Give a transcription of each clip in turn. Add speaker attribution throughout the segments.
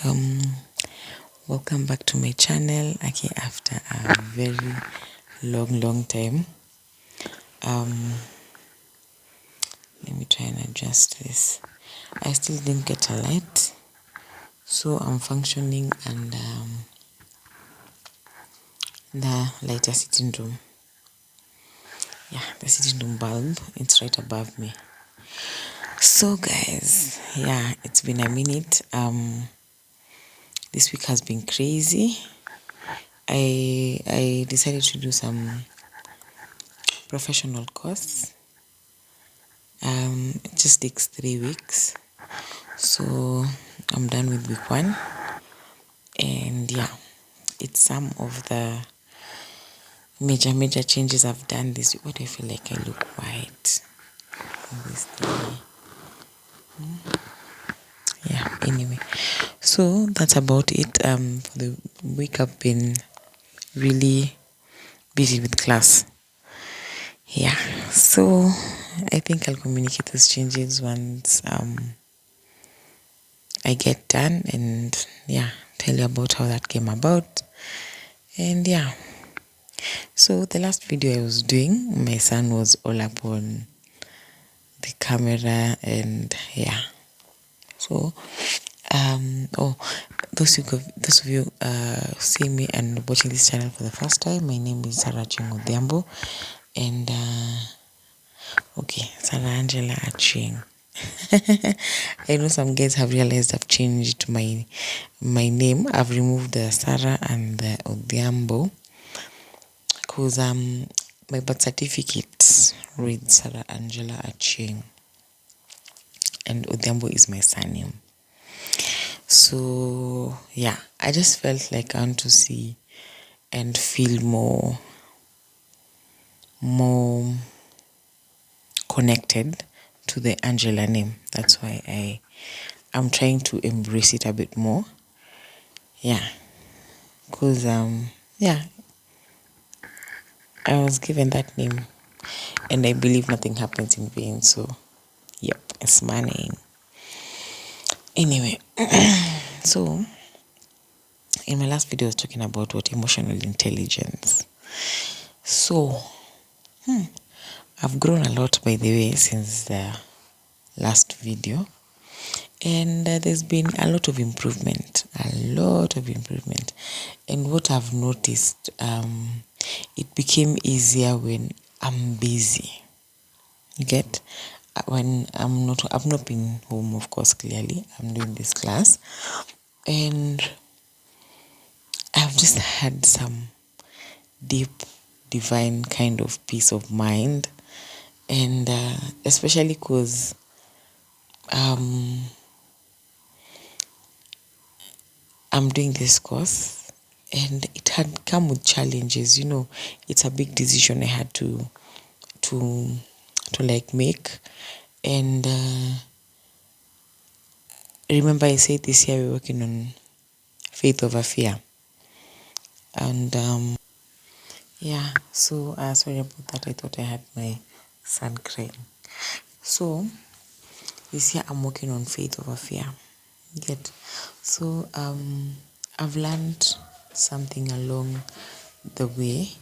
Speaker 1: um welcome back to my channel. Okay, after a very long time. Let me try and adjust this. I still didn't get a light, so I'm functioning and the lighter sitting room. Yeah, the sitting room bulb, it's right above me. So guys, yeah, it's been a minute. This week has been crazy. I decided to do some professional course. It just takes 3 weeks, so I'm done with week 1, and yeah, it's some of the major changes I've done this week. Why do I feel like I look white in this thing? Yeah, anyway, so that's about it. For the week I've been really busy with class. Yeah, so I think I'll communicate those changes once I get done, and yeah, tell you about how that came about. And yeah, so the last video I was doing, my son was all up on the camera, and yeah, so oh, those of you seeing me and watching this channel for the first time, my name is Sarah Odhiambo, and okay, Sarah Angela Aching. I know some guys have realized I've changed my name. I've removed the Sarah and the Odhiambo because my birth certificate reads Sarah Angela Aching, and Odhiambo is my surname. So yeah, I just felt like I want to see and feel more connected to the Angela name. That's why I'm trying to embrace it a bit more. Yeah, because yeah, I was given that name, and I believe nothing happens in vain. So yep, it's my name. Anyway, so in my last video I was talking about what emotional intelligence. So I've grown a lot, by the way, since the last video, and there's been a lot of improvement, and what I've noticed, it became easier when I'm busy. You get, when I've not been home, of course, clearly I'm doing this class, and I've just had some deep divine kind of peace of mind, and especially because I'm doing this course, and it had come with challenges. It's a big decision I had to like make, and remember I said this year we're working on faith over fear, and yeah, so sorry about that. I thought I had my son crying. So this year I'm working on faith over fear. Get, so I've learned something along the way,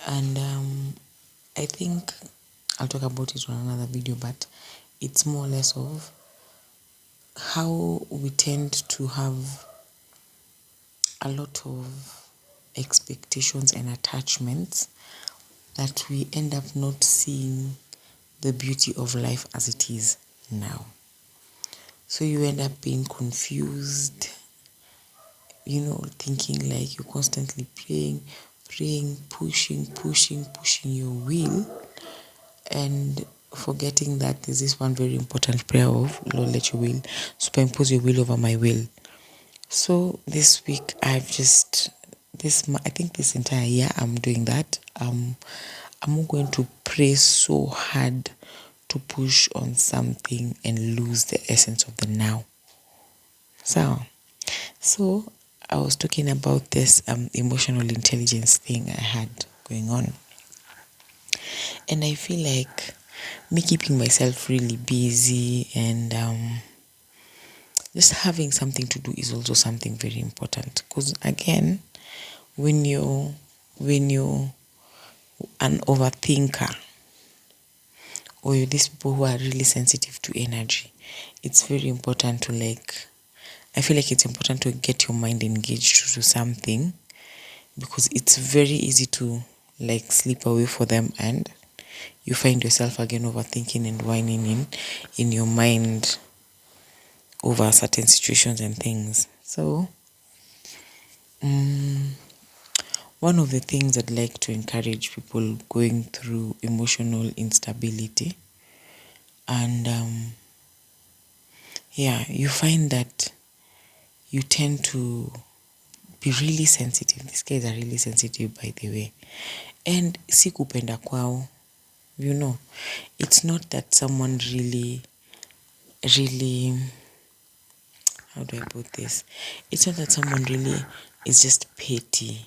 Speaker 1: and I think I'll talk about it on another video, but it's more or less of how we tend to have a lot of expectations and attachments that we end up not seeing the beauty of life as it is now. So you end up being confused, thinking like you're constantly praying, pushing your will, and forgetting that there's this one very important prayer of, Lord, let your will superimpose your will over my will. So this week I think this entire year I'm doing that. I'm going to pray so hard to push on something and lose the essence of the now. So I was talking about this emotional intelligence thing I had going on, and I feel like me keeping myself really busy and just having something to do is also something very important. Because again, when you're an overthinker, or you're these people who are really sensitive to energy, it's very important to I feel like it's important to get your mind engaged to do something, because it's very easy to slip away for them, and you find yourself again overthinking and whining in your mind over certain situations and things. So one of the things I'd like to encourage people going through emotional instability, and you find that you tend to be really sensitive. These guys are really sensitive, by the way. And si kupenda kwao, it's not that someone really, how do I put this? It's not that someone really is just petty.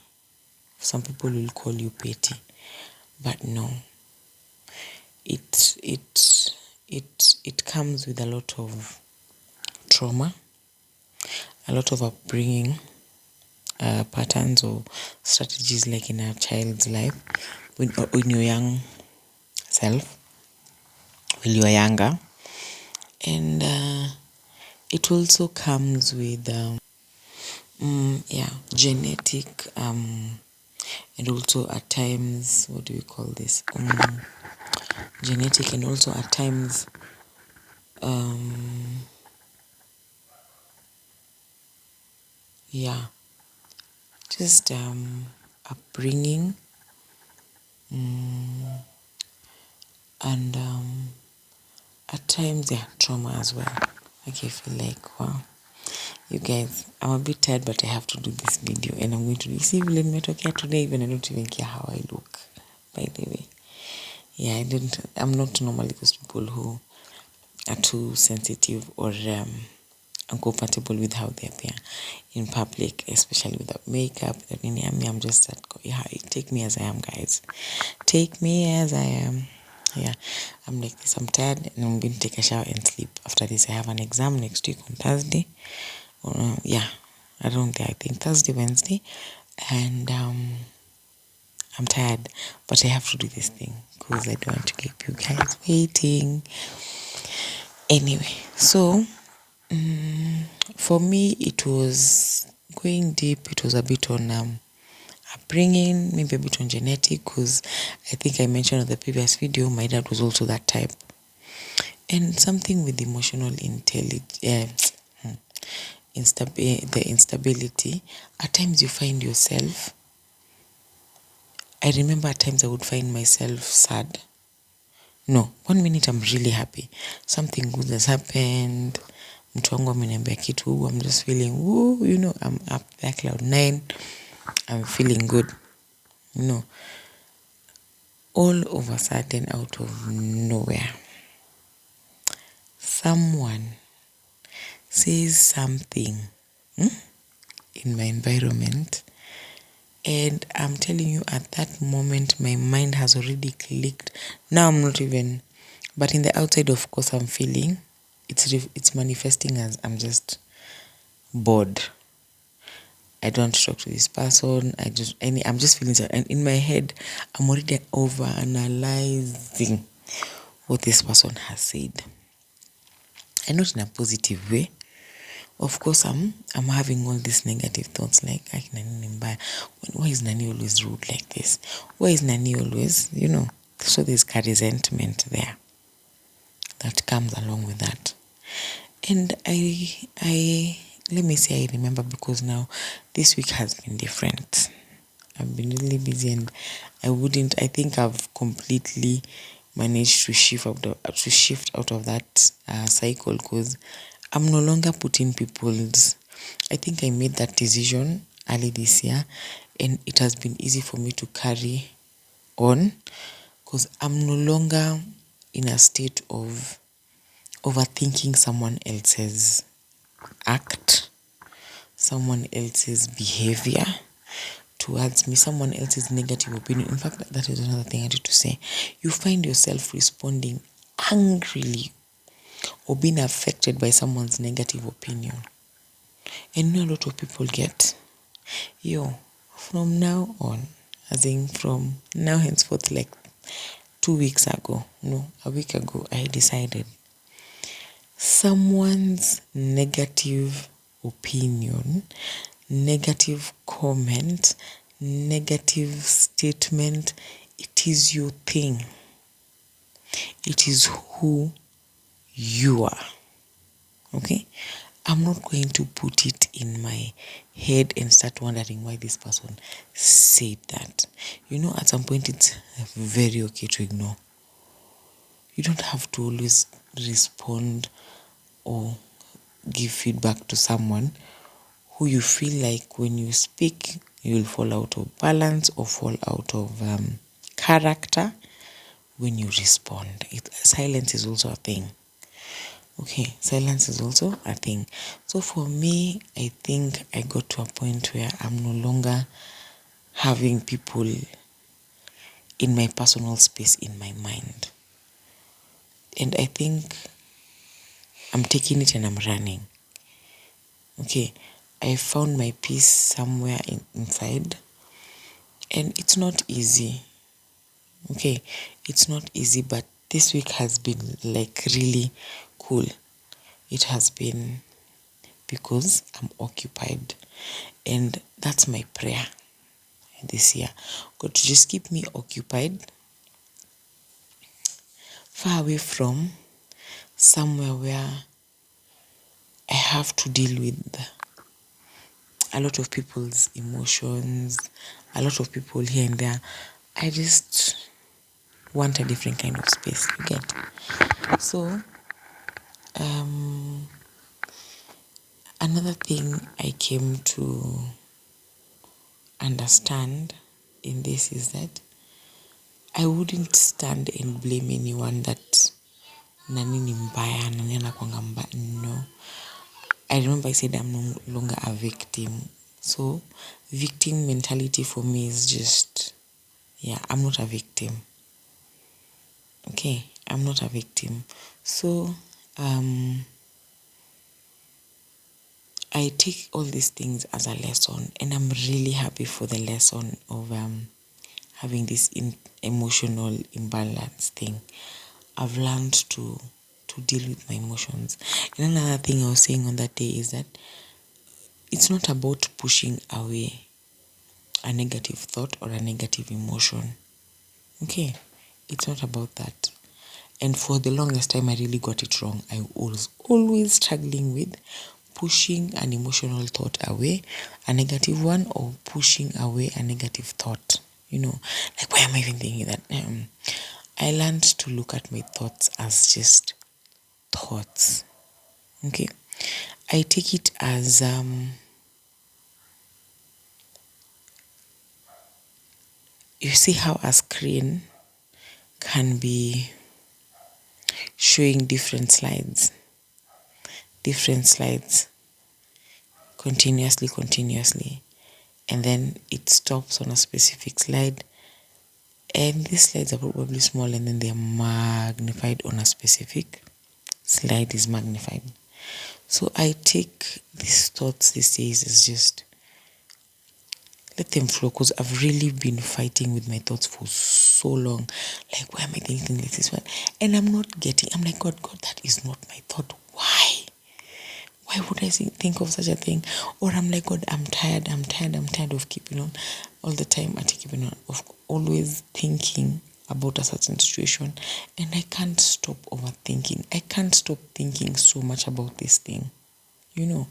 Speaker 1: Some people will call you petty, but no. It comes with a lot of trauma, a lot of upbringing patterns or strategies, like in a child's life, when you're young self, when you are younger. And it also comes with genetic, and also at times, what do we call this, genetic, and also at times just upbringing, and at times trauma as well. Okay, I feel like, wow, you guys, I'm a bit tired, but I have to do this video, and I'm going to do see vile nimetokea today. Even I don't even care how I look, by the way. I'm not normally those people who are too sensitive or uncomfortable with how they appear in public, especially without makeup. I'm just that. Take me as I am, guys. Take me as I am. I'm like this. I'm tired, and I'm going to take a shower and sleep. After this, I have an exam next week on Thursday. I think Thursday, Wednesday, and I'm tired, but I have to do this thing because I don't want to keep you guys waiting. Anyway, so for me, it was going deep. It was a bit on upbringing, maybe a bit on genetic, because I think I mentioned on the previous video, my dad was also that type. And something with emotional the instability. At times you find yourself, I remember at times I would find myself sad. No, 1 minute I'm really happy. Something good has happened. Mtu wangu ameniambia kitu. I'm just feeling, I'm up there cloud 9. I'm feeling good. All of a sudden, out of nowhere, someone says something in my environment, and I'm telling you, at that moment, my mind has already clicked. Now I'm not even, but in the outside, of course, I'm feeling it's manifesting as I'm just bored. I don't want to talk to this person. I'm just feeling sad. And in my head, I'm already over analyzing what this person has said. And not in a positive way. Of course, I'm having all these negative thoughts like, why is Nani always rude like this? Why is Nani always, so there's a resentment there that comes along with that. And let me say I remember, because now this week has been different. I've been really busy, and I think I've completely managed to shift out of that cycle, because I'm no longer putting I think I made that decision early this year, and it has been easy for me to carry on, because I'm no longer in a state of overthinking someone else's act, someone else's behavior towards me, someone else's negative opinion. In fact, that is another thing I need to say. You find yourself responding angrily or being affected by someone's negative opinion. And a lot of people get, from now on, as in from now henceforth, like 2 weeks ago, no, a week ago, I decided someone's negative opinion, negative comment, negative statement, it is your thing. It is who you are. Okay? I'm not going to put it in my head and start wondering why this person said that. At some point it's very okay to ignore. You don't have to always respond or give feedback to someone who you feel like when you speak, you'll fall out of balance or fall out of character when you respond. Silence is also a thing. Okay, silence is also a thing. So for me, I think I got to a point where I'm no longer having people in my personal space in my mind. And I think I'm taking it and I'm running. Okay, I found my peace somewhere inside. And it's not easy. Okay, it's not easy, but this week has been like really cool. It has been because I'm occupied. And that's my prayer this year. God, to just keep me occupied, far away from somewhere where I have to deal with a lot of people's emotions, a lot of people here and there. I just want a different kind of space, you get. So, another thing I came to understand in this is that I wouldn't stand and blame anyone that nani ni mbaya, nani anakuanga mbaya. No. I remember I said I'm no longer a victim. So, victim mentality for me is just, I'm not a victim. Okay, I'm not a victim. So, I take all these things as a lesson, and I'm really happy for the lesson of having this emotional imbalance thing. I've learned to deal with my emotions. And another thing I was saying on that day is that it's not about pushing away a negative thought or a negative emotion. Okay, it's not about that. And for the longest time, I really got it wrong. I was always struggling with pushing an emotional thought away, a negative one, or pushing away a negative thought. Like, why am I even thinking that? I learned to look at my thoughts as just thoughts. Okay? I take it as you see how a screen can be showing different slides continuously, and then it stops on a specific slide, and these slides are probably small, and then they're magnified on a specific slide is magnified. So I take these thoughts these days as just let them flow, because I've really been fighting with my thoughts for so long. Like, why am I thinking like this one? And I'm like, God, that is not my thought. Why? Why would I think of such a thing? Or I'm like, God, I'm tired of keeping on all the time. Keeping on, of always thinking about a certain situation. And I can't stop overthinking. I can't stop thinking so much about this thing. And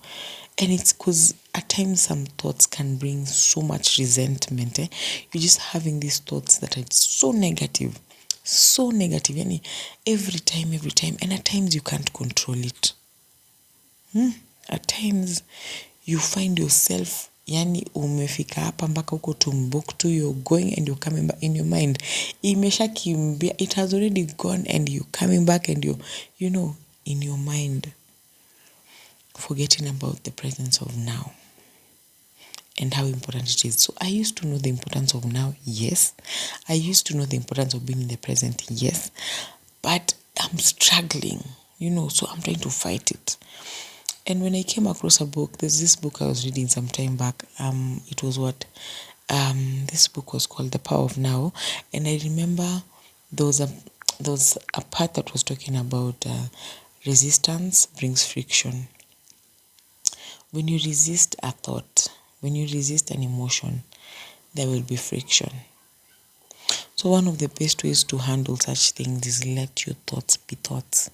Speaker 1: it's because at times some thoughts can bring so much resentment. You're just having these thoughts that are so negative. Yani, every time. And at times you can't control it. At times you find yourself, yani umefika hapa mpaka huko Timbuktu, you're going and you're coming back in your mind. Imesha kimbia, it has already gone, and you're coming back and you're, in your mind, forgetting about the presence of now and how important it is. So I used to know the importance of now, yes. I used to know the importance of being in the present, yes. But I'm struggling So I'm trying to fight it. And when I came across a book, there's this book I was reading some time back. It was this book was called The Power of Now. And I remember there was a part that was talking about resistance brings friction. When you resist a thought, when you resist an emotion, there will be friction. So one of the best ways to handle such things is let your thoughts be thoughts.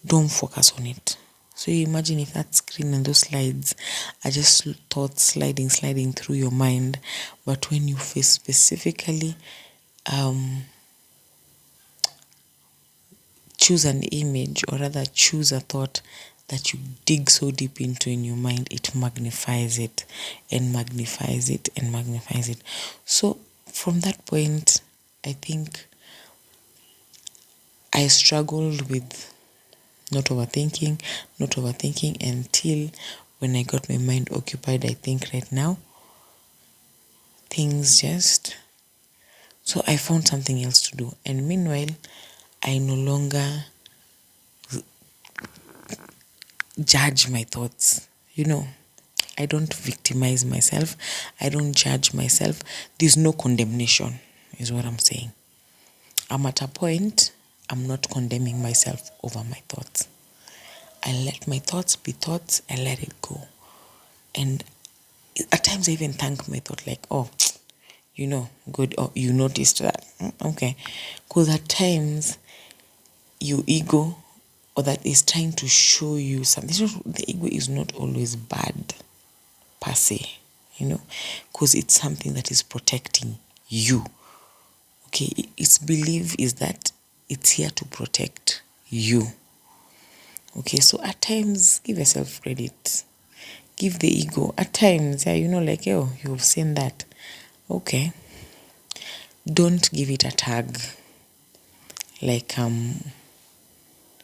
Speaker 1: Don't focus on it. So you imagine if that screen and those slides are just thoughts sliding through your mind, but when you face specifically choose an image, or rather choose a thought that you dig so deep into in your mind, it magnifies it and magnifies it and magnifies it. So from that point, I think I struggled with not overthinking until when I got my mind occupied. I think right now, things just... So I found something else to do. And meanwhile, I no longer judge my thoughts. I don't victimize myself. I don't judge myself. There's no condemnation, is what I'm saying. I'm at a point, I'm not condemning myself over my thoughts. I let my thoughts be thoughts. I let it go. And at times I even thank my thought, like, oh, good, oh, you noticed that. Okay. Because at times, your ego, or that is trying to show you something. The ego is not always bad, per se, because it's something that is protecting you. Okay, its belief is that it's here to protect you. Okay, so at times, give yourself credit. Give the ego, at times, like, oh, you've seen that. Okay. Don't give it a tag. Like,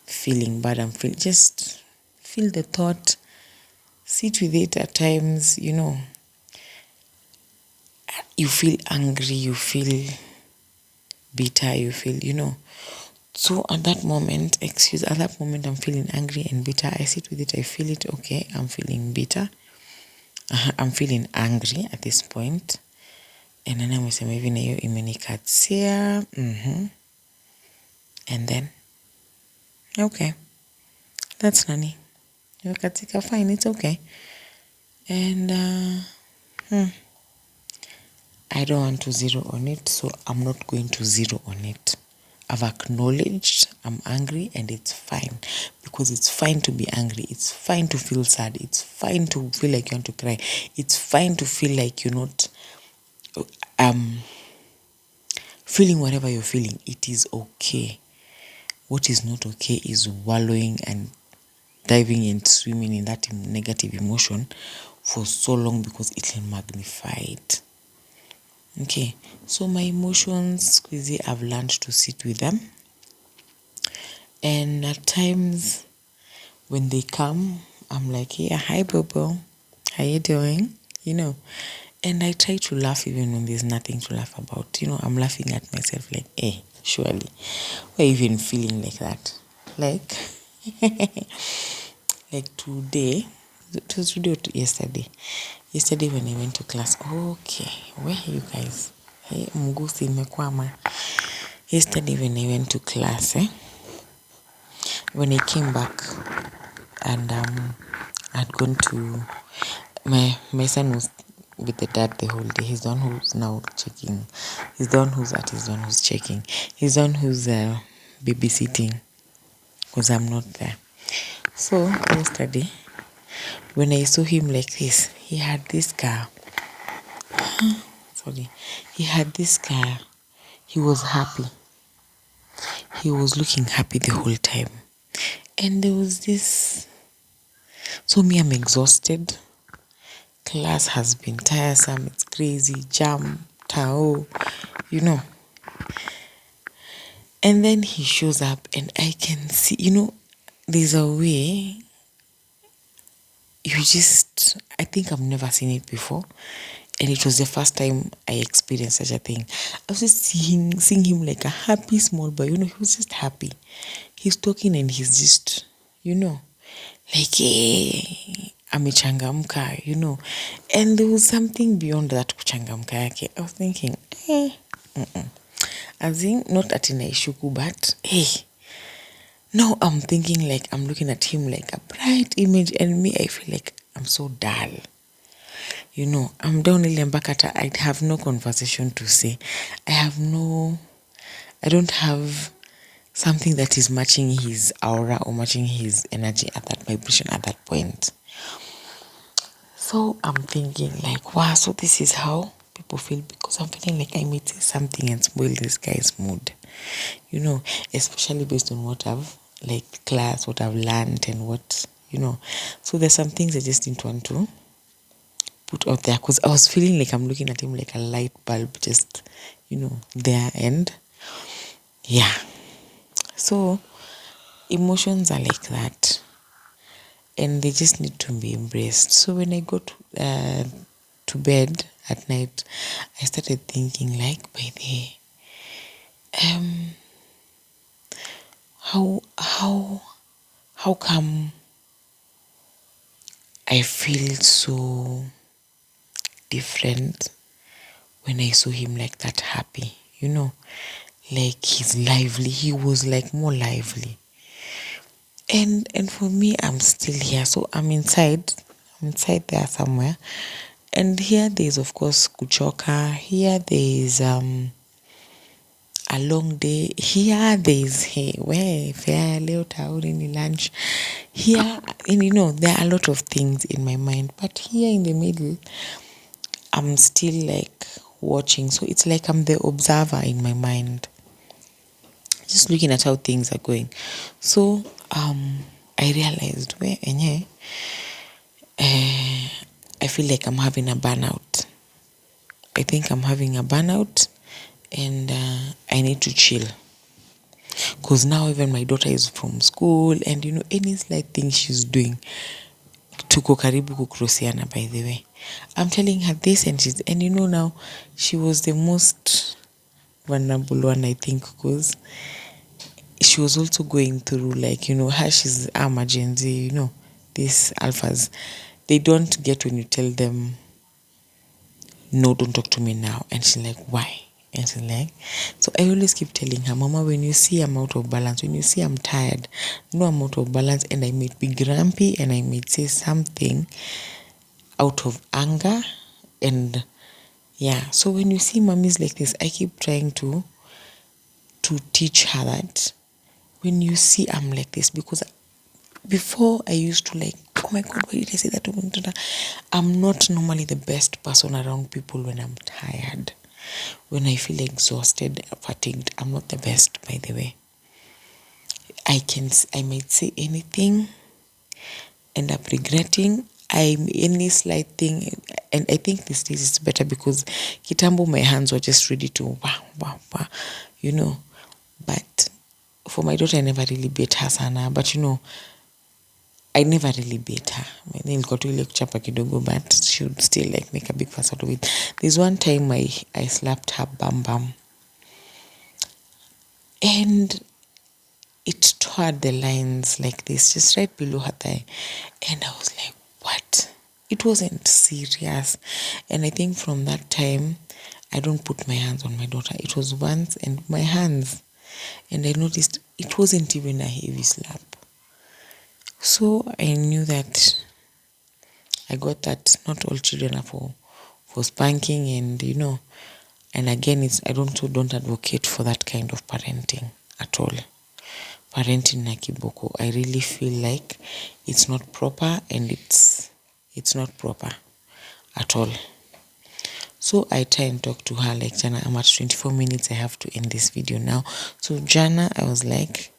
Speaker 1: feeling bad. Just feel the thought. Sit with it at times, you feel angry, you feel bitter, you feel. So at that moment, I'm feeling angry and bitter. I sit with it, I feel it. Okay, I'm feeling bitter. I'm feeling angry at this point. And then I'm saying, maybe nayo imenikatia. And then, okay, that's nani. Katika, fine, it's okay. And I don't want to zero on it, so I'm not going to zero on it. I've acknowledged I'm angry, and it's fine, because it's fine to be angry. It's fine to feel sad. It's fine to feel like you want to cry. It's fine to feel like you're not feeling whatever you're feeling. It is okay. What is not okay is wallowing and diving and swimming in that negative emotion for so long, because it will magnify it. Okay, so my emotions, Squeezy, I've learned to sit with them. And at times when they come, I'm like, yeah, hi, Bobo. How you doing? And I try to laugh even when there's nothing to laugh about. I'm laughing at myself like, hey, surely, why even feeling like that? Like, like today, it was today or yesterday. Yesterday when I went to class, okay, where are you guys? Hey, Mgusi mekwama. Yesterday when I went to class, when I came back, and I'd gone to my son was with the dad the whole day. He's the one who's now checking. He's the one who's checking. He's the one who's babysitting, because I'm not there. So yesterday, when I saw him like this, he had this car. He had this car. He was happy. He was looking happy the whole time. And there was this... So me, I'm exhausted. Class has been tiresome. It's crazy. Jam, Tao, And then he shows up, and I can see, there's a way I think I've never seen it before. And it was the first time I experienced such a thing. I was just seeing him like a happy small boy. He was just happy. he's talking and he's just, like, amechangamka, and there was something beyond that kuchangamka yake. I was thinking, as in, not at inaishuku, but hey, now I'm thinking like I'm looking at him like a bright image, and me, I feel like I'm so dull. I'm down in Lembakata. I have no conversation to say. I don't have something that is matching his aura or matching his energy at that vibration at that point. So I'm thinking like, wow, so this is how people feel, because I'm feeling like I might say something and spoil this guy's mood. Especially based on what I've what I've learned and what. So there's some things I just didn't want to put out there, because I was feeling like I'm looking at him like a light bulb, just, there. And yeah, so emotions are like that, and they just need to be embraced. So when I go to bed at night, I started thinking like, by the how come I feel so different when I saw him like that happy, like he's lively. He was like more lively. And for me, I'm still here. So I'm inside there somewhere. And here there's of course kuchoka. Here there's a long day. Here there's hey, where fair leo tauri ni lunch. Here, and there are a lot of things in my mind. But here in the middle, I'm still like watching. So it's like I'm the observer in my mind, just looking at how things are going. So I realized I feel like I'm having a burnout. I think I'm having a burnout, and I need to chill. Because now even my daughter is from school, and any slight thing she's doing, tuko karibu kukrosiana, by the way. I'm telling her this, and now she was the most vulnerable one, I think, because she was also going through her, she's Gen Z, these alphas, they don't get when you tell them, no, don't talk to me now. And she's like, why? And she's like, so I always keep telling her, Mama, when you see I'm out of balance, when you see I'm tired, no, I'm out of balance, and I might be grumpy, and I might say something out of anger. And yeah, so when you see mommies like this, I keep trying to teach her that when you see I'm like this, because before I used to like, oh my God, why did I say that to me? I'm not normally the best person around people when I'm tired. When I feel exhausted, fatigued, I'm not the best, by the way. I might say anything, end up regretting. Any slight thing, and I think these days it's better, because kitambo my hands were just ready to wow, But for my daughter, I never really beat her sana, but I never really beat her. Nilikuwa tu ile kuchapa kidogo, but she would still make a big fuss out of it. There's one time I slapped her bum, and it tore the lines like this, just right below her thigh. And I was like, what? It wasn't serious. And I think from that time, I don't put my hands on my daughter. It was once, and my hands, and I noticed it wasn't even a heavy slap. So I knew that I got that not all children are for spanking, and and again, I don't advocate for that kind of parenting at all. Parenting na kiboko, I really feel like it's not proper, and it's not proper at all. So I try and talk to her like, Jana, I'm at 24 minutes, I have to end this video now. So Jana, I was like,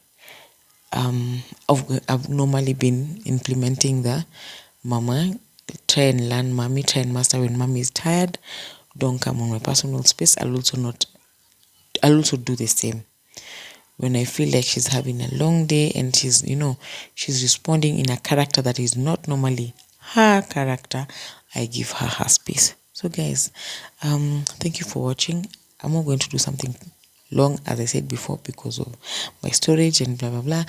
Speaker 1: I've normally been implementing the mama, try and learn mommy, try and master when mommy is tired, don't come on my personal space. I'll also do the same. When I feel like she's having a long day and she's responding in a character that is not normally her character, I give her her space. So guys, thank you for watching. I'm not going to do something long, as I said before, because of my storage and blah blah blah.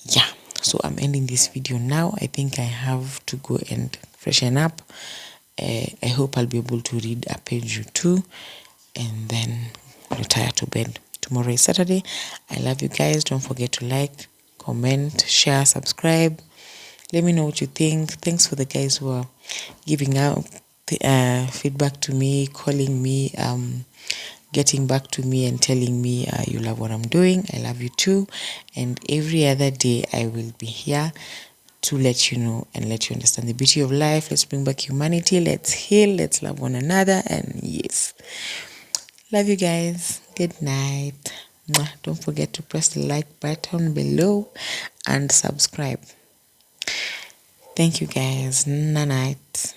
Speaker 1: Yeah, so I'm ending this video now. I think I have to go and freshen up. I hope I'll be able to read a page or two and then retire to bed. Tomorrow is Saturday. I love you guys. Don't forget to like, comment, share, subscribe. Let me know what you think. Thanks for the guys who are giving out feedback to me, calling me, getting back to me and telling me you love what I'm doing. I love you too. And every other day I will be here to let you know and let you understand the beauty of life. Let's bring back humanity. Let's heal. Let's love one another. And yes, love you guys. Good night. Mwah. Don't forget to press the like button below and subscribe. Thank you guys. Night.